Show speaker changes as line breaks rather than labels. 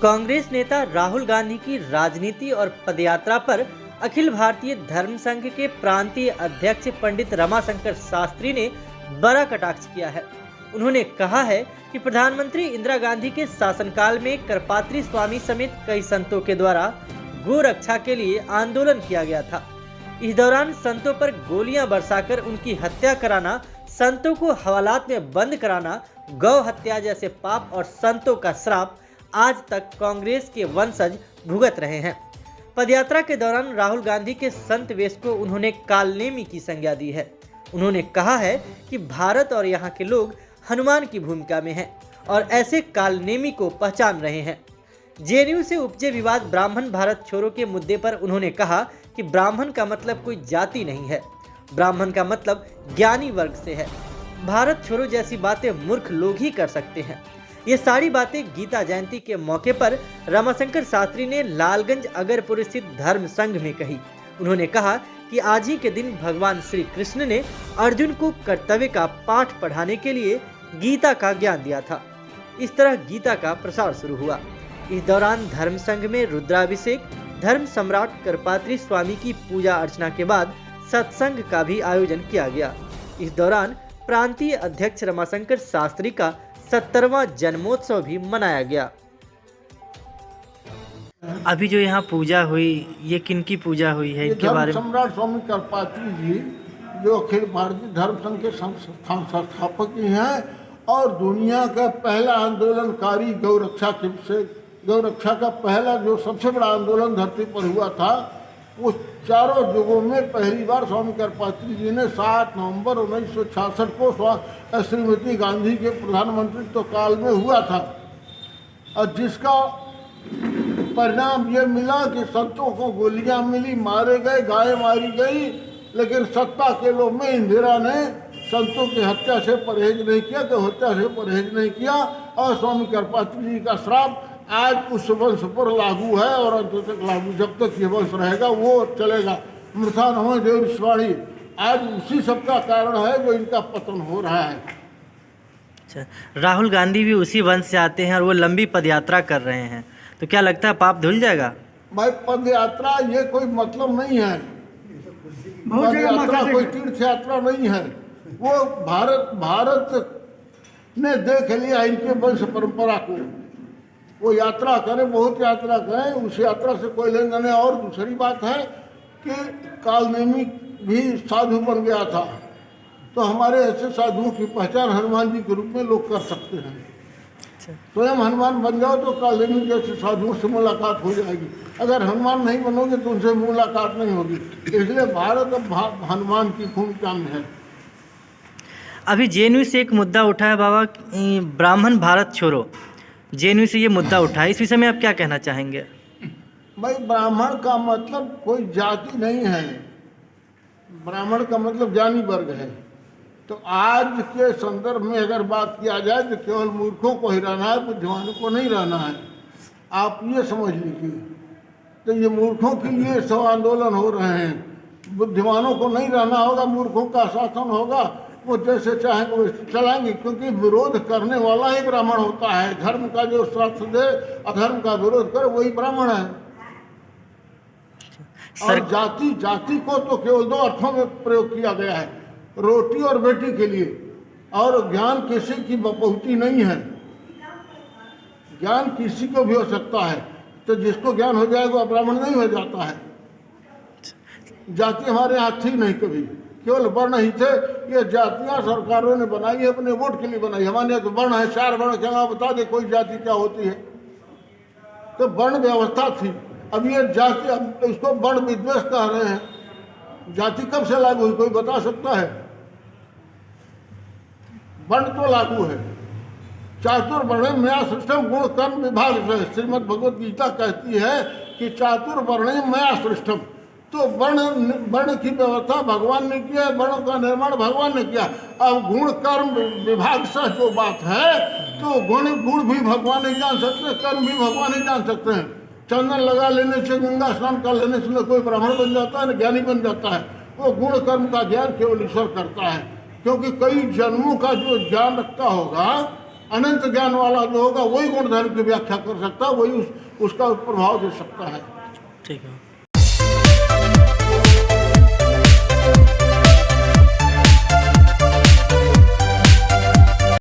कांग्रेस नेता राहुल गांधी की राजनीति और पदयात्रा पर अखिल भारतीय धर्म संघ के प्रांतीय अध्यक्ष पंडित रमाशंकर शास्त्री ने बड़ा कटाक्ष किया है। उन्होंने कहा है कि प्रधानमंत्री इंदिरा गांधी के शासनकाल में करपात्री स्वामी समेत कई संतों के द्वारा गो रक्षा के लिए आंदोलन किया गया था। इस दौरान संतों पर गोलियां बरसाकर उनकी हत्या कराना, संतों को हवालात में बंद कराना, गौ हत्या जैसे पाप और संतों का श्राप आज तक कांग्रेस के वंशज भुगत रहे हैं। पदयात्रा के दौरान राहुल गांधी के संत वेश को उन्होंने कालनेमी की संज्ञा दी है। उन्होंने कहा है कि भारत और यहाँ के लोग हनुमान की भूमिका में हैं और ऐसे कालनेमी को पहचान रहे हैं। जेएनयू से उपजे विवाद ब्राह्मण भारत छोड़ो के मुद्दे पर उन्होंने कहा कि ब्राह्मण का मतलब कोई जाति नहीं है, ब्राह्मण का मतलब ज्ञानी वर्ग से है। भारत छोड़ो जैसी बातें मूर्ख लोग ही कर सकते हैं। ये सारी बातें गीता जयंती के मौके पर रमाशंकर शास्त्री ने लालगंज अगरपुर स्थित धर्म संघ में कही। उन्होंने कहा कि आज ही के दिन भगवान श्री कृष्ण ने अर्जुन को कर्तव्य का पाठ पढ़ाने के लिए गीता का ज्ञान दिया था। इस तरह गीता का प्रसार शुरू हुआ। इस दौरान धर्म संघ में रुद्राभिषेक, धर्म सम्राट करपात्री स्वामी की पूजा अर्चना के बाद सत्संग का भी आयोजन किया गया। इस दौरान प्रांतीय अध्यक्ष रमाशंकर शास्त्री का 70वां जन्मोत्सव भी मनाया गया। अभी जो यहाँ पूजा हुई, ये किनकी पूजा हुई है, इनके बारे में?
सम्राट स्वामी करपात्री जी, जो अखिल भारतीय धर्म संघ के संस्थापक ही हैं और दुनिया का पहला आंदोलनकारी गौरक्षा का पहला जो सबसे बड़ा आंदोलन धरती पर हुआ था, उस चारों युगों में पहली बार स्वामी करपात्री जी ने 7 नवंबर 1966 को श्रीमती गांधी के प्रधानमंत्रित्व काल में हुआ था, और जिसका परिणाम ये मिला कि संतों को गोलियां मिली, मारे गए, गायें मारी गई, लेकिन सत्ता के लोभ में इंदिरा ने संतों की हत्या से परहेज नहीं किया, तो हत्या से परहेज नहीं किया, और स्वामी करपात्री जी का श्राप आज उस वंश पर लागू है और अंत तक लागू, जब तक ये वंश रहेगा वो चलेगा। मृथा नमः देव ऋषवाणी आज उसी सब का कारण है जो इनका पतन हो रहा है।
अच्छा, राहुल गांधी भी उसी वंश से आते हैं और वो लंबी पदयात्रा कर रहे हैं, तो क्या लगता है पाप धुल जाएगा?
भाई पदयात्रा ये कोई मतलब नहीं है, पदयात्रा कोई तीर्थ यात्रा नहीं है। वो भारत ने देख लिया इनके वंश परंपरा को। वो यात्रा करें, बहुत यात्रा करें, उस यात्रा से कोई लेना नहीं। और दूसरी बात है कि कालनेमी भी साधु बन गया था, तो हमारे ऐसे साधुओं की पहचान हनुमान जी के रूप में लोग कर सकते हैं। स्वयं हनुमान बन जाओ तो कालनेमी जैसे साधुओं से मुलाकात हो जाएगी। अगर हनुमान नहीं बनोगे तो उनसे मुलाकात नहीं होगी। इसलिए भारत अब हनुमान की भूमिका में है।
अभी जेएनयू से एक मुद्दा उठा है बाबा, ब्राह्मण भारत छोड़ो, जेएनयू से ये मुद्दा उठा है, इस विषय में आप क्या कहना चाहेंगे?
भाई ब्राह्मण का मतलब कोई जाति नहीं है, ब्राह्मण का मतलब ज्ञानी वर्ग है। तो आज के संदर्भ में अगर बात किया जाए तो केवल मूर्खों को ही रहना है, बुद्धिमानों को नहीं रहना है। आप ये समझ लीजिए, तो ये मूर्खों के लिए सब आंदोलन हो रहे हैं, बुद्धिमानों को नहीं रहना होगा, मूर्खों का शासन होगा, वो जैसे चाहेंगे वैसे चलाएंगे, क्योंकि विरोध करने वाला ही ब्राह्मण होता है। धर्म का जो साथ दे, अधर्म का विरोध करे, वही ब्राह्मण है। और जाति को तो केवल 2 अर्थों में प्रयोग किया गया है, रोटी और बेटी के लिए। और ज्ञान किसी की बहुती नहीं है, ज्ञान किसी को भी हो सकता है, तो जिसको ज्ञान हो जाएगा ब्राह्मण नहीं हो जाता है। जाति हमारे यहाँ थी नहीं कभी, केवल वर्ण ही थे। ये जातियां सरकारों ने बनाई है, अपने वोट के लिए बनाई। हमारे यहाँ तो वर्ण है, 4 वर्ण के अलावा बता दे कोई जाति क्या होती है। तो वर्ण व्यवस्था थी, अब ये जाति, अब इसको वर्ण विद्वेष कह रहे हैं। जाति कब से लागू हुई कोई बता सकता है? वर्ण तो लागू है। चातुर्वर्ण मया सृष्टम गुण कर्म विभाग से श्रीमद् भगवत गीता कहती है कि चातुर्वर्ण मया सृष्टम। तो वर्ण की व्यवस्था भगवान ने किया है, वर्णों का निर्माण भगवान ने किया। अब गुण कर्म विभाग से जो बात है, तो गुण भी भगवान नहीं जान सकते, कर्म भी भगवान नहीं जान सकते हैं। चंदन लगा लेने से, गंगा स्नान कर लेने से न कोई ब्राह्मण बन जाता है न ज्ञानी बन जाता है। वो गुण कर्म का ज्ञान केवल ईश्वर करता है, क्योंकि कई जन्मों का जो ज्ञान रखता होगा अनंत ज्ञान वाला जो होगा वही गुण धर्म की व्याख्या कर सकता है, वही उसका प्रभाव दे सकता है।
ठीक है।